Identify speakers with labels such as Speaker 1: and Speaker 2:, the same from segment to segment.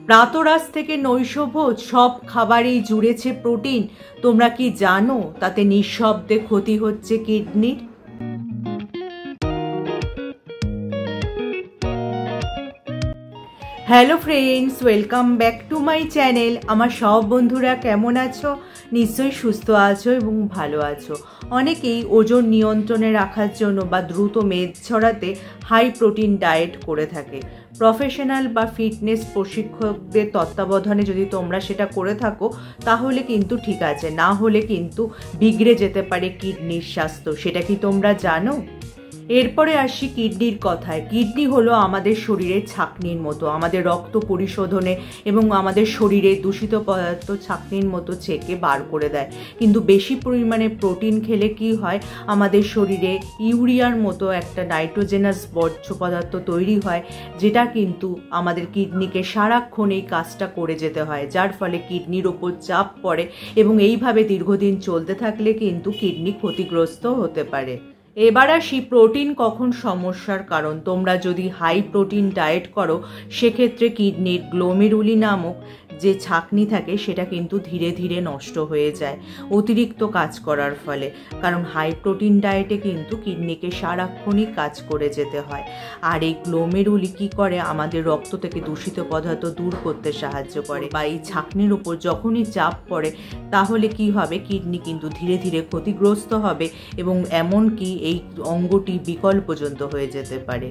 Speaker 1: প্রাতরাশ থেকে নৈশভোজ সব খাবারেই জুড়েছে প্রোটিন। তোমরা কি জানো তাতে নিঃশব্দে ক্ষতি হচ্ছে কিডনির? Hello friends, welcome back to my channel. আমার সব বন্ধুরা কেমন আছো? নিশ্চয়ই সুস্থ আছো এবং ভালো আছো। অনেকেই ওজন নিয়ন্ত্রণে রাখার জন্য বা দ্রুত মেদ ছড়াতে হাই প্রোটিন ডায়েট করে থাকে। প্রফেশনাল বা ফিটনেস প্রশিক্ষকদের তত্ত্বাবধানে যদি তোমরা সেটা করে থাকো তাহলে কিন্তু ঠিক আছে, না হলে কিন্তু বিগড়ে যেতে পারে কিডনির স্বাস্থ্য। সেটা কি তোমরা জানো? এরপরে আসি কিডনির কথায়। কিডনি হলো আমাদের শরীরের ছাঁকনির মতো, আমাদের রক্ত পরিশোধনে এবং আমাদের শরীরে দূষিত পদার্থ ছাঁকনির মতো ছেঁকে বার করে দেয়। কিন্তু বেশি পরিমাণে প্রোটিন খেলে কি হয়, আমাদের শরীরে ইউরিয়ার মতো একটা নাইট্রোজেনাস বর্জ্য পদার্থ তৈরি হয়, যেটা কিন্তু আমাদের কিডনিকে সারাক্ষণ এই কাজটা করে যেতে হয়, যার ফলে কিডনির ওপর চাপ পড়ে এবং এইভাবে দীর্ঘদিন চলতে থাকলে কিন্তু কিডনি ক্ষতিগ্রস্ত হতে পারে। এবার আসি প্রোটিন কখন সমস্যার কারণ। তোমরা যদি হাই প্রোটিন ডায়েট করো সেক্ষেত্রে কিডনির গ্লোমেরুলি নামক যে ছাঁকনি থাকে সেটা কিন্তু ধীরে ধীরে নষ্ট হয়ে যায় অতিরিক্ত কাজ করার ফলে। কারণ হাই প্রোটিন ডায়েটে কিন্তু কিডনিকে সারাক্ষণই কাজ করে যেতে হয়। আর এই গ্লোমেরুলি কী করে, আমাদের রক্ত থেকে দূষিত পদার্থ দূর করতে সাহায্য করে। বা এই ছাঁকনির উপর যখনই চাপ পড়ে তাহলে কি হবে, কিডনি কিন্তু ধীরে ধীরে ক্ষতিগ্রস্ত হবে এবং এমনকি এই অঙ্গটি বিকল পর্যন্ত হয়ে যেতে পারে।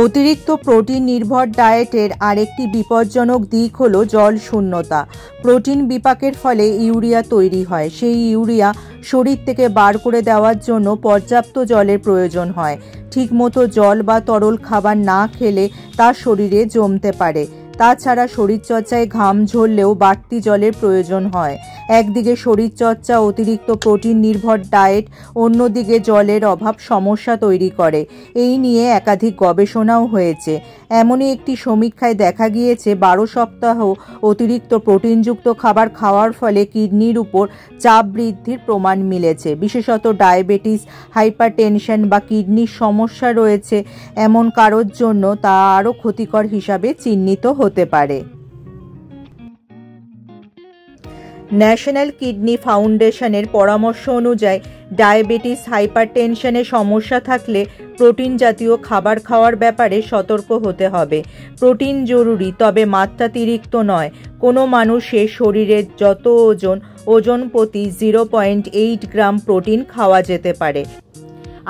Speaker 1: অতিরিক্ত প্রোটিন নির্ভর ডায়েটের আরেকটি বিপজ্জনক দিক হলো জল শূন্যতা। প্রোটিন বিপাকের ফলে ইউরিয়া তৈরি হয়। সেই ইউরিয়া শরীর থেকে বার করে দেওয়ার জন্য পর্যাপ্ত জলের প্রয়োজন হয়। ঠিকমতো জল বা তরল খাবার না খেলে তা শরীরে জমতে পারে। তাছাড়া শরীরচর্চায় ঘাম ঝরলেও বাড়তি জলের প্রয়োজন হয়। একদিকে শরীরচর্চা, অতিরিক্ত প্রোটিন নির্ভর ডায়েট, অন্যদিকে জলের অভাব সমস্যা তৈরি করে। এই নিয়ে একাধিক গবেষণাও হয়েছে। এমনই একটি সমীক্ষায় দেখা গিয়েছে 12 সপ্তাহ অতিরিক্ত প্রোটিনযুক্ত খাবার খাওয়ার ফলে কিডনির উপর চাপ বৃদ্ধির প্রমাণ মিলেছে। বিশেষত ডায়াবেটিস, হাইপারটেনশন বা কিডনির সমস্যা রয়েছে এমন কারোর জন্য তা আরও ক্ষতিকর হিসাবে চিহ্নিত হতে পারে। ন্যাশনাল কিডনি ফাউন্ডেশনের পরামর্শ অনুযায়ী ডায়াবেটিস, হাইপারটেনশনের সমস্যা থাকলে প্রোটিন জাতীয় খাবার খাওয়ার ব্যাপারে সতর্ক হতে হবে। প্রোটিন জরুরি, তবে মাত্রাতিরিক্ত নয়। কোনো মানুষের শরীরের যত ওজন প্রতি 0.8 গ্রাম প্রোটিন খাওয়া যেতে পারে।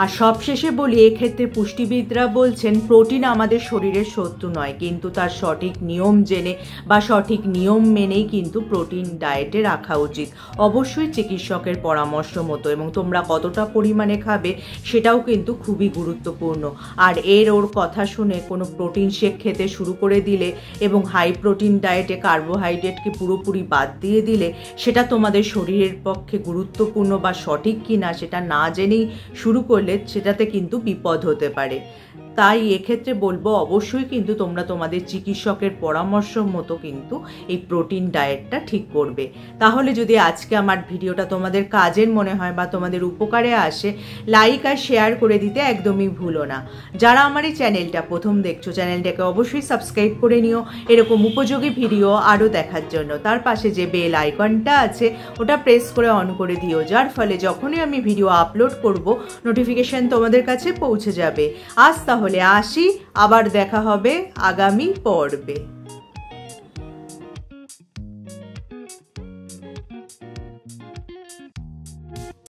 Speaker 1: আর সবশেষে বলি, এক্ষেত্রে পুষ্টিবিদরা বলছেন প্রোটিন আমাদের শরীরের শত্রু নয়, কিন্তু তার সঠিক নিয়ম জেনে বা সঠিক নিয়ম মেনেই কিন্তু প্রোটিন ডায়েটে রাখা উচিত, অবশ্যই চিকিৎসকের পরামর্শ মতো। এবং তোমরা কতটা পরিমাণে খাবে সেটাও কিন্তু খুবই গুরুত্বপূর্ণ। আর ওর কথা শুনে কোনো প্রোটিন শেক খেতে শুরু করে দিলে এবং হাই প্রোটিন ডায়েটে কার্বোহাইড্রেটকে পুরোপুরি বাদ দিয়ে দিলে সেটা তোমাদের শরীরের পক্ষে গুরুত্বপূর্ণ বা সঠিক কিনা সেটা না জেনেই শুরু করলে সেটাতে কিন্তু বিপদ হতে পারে। তাই এক্ষেত্রে বলবো অবশ্যই কিন্তু তোমরা তোমাদের চিকিৎসকের পরামর্শ মতো কিন্তু এই প্রোটিন ডায়েটটা ঠিক করবে। তাহলে যদি আজকে আমার ভিডিওটা তোমাদের কাজের মনে হয় বা তোমাদের উপকারে আসে, লাইক আর শেয়ার করে দিতে একদমই ভুলো না। যারা আমার এই চ্যানেলটা প্রথম দেখছো, চ্যানেলটাকে অবশ্যই সাবস্ক্রাইব করে নিও এরকম উপযোগী ভিডিও আরও দেখার জন্য। তার পাশে যে বেল আইকনটা আছে ওটা প্রেস করে অন করে দিও, যার ফলে যখনই আমি ভিডিও আপলোড করব নোটিফিকেশন তোমাদের কাছে পৌঁছে যাবে। আজ তাহলে আসি, আবার দেখা হবে আগামী পর্বে।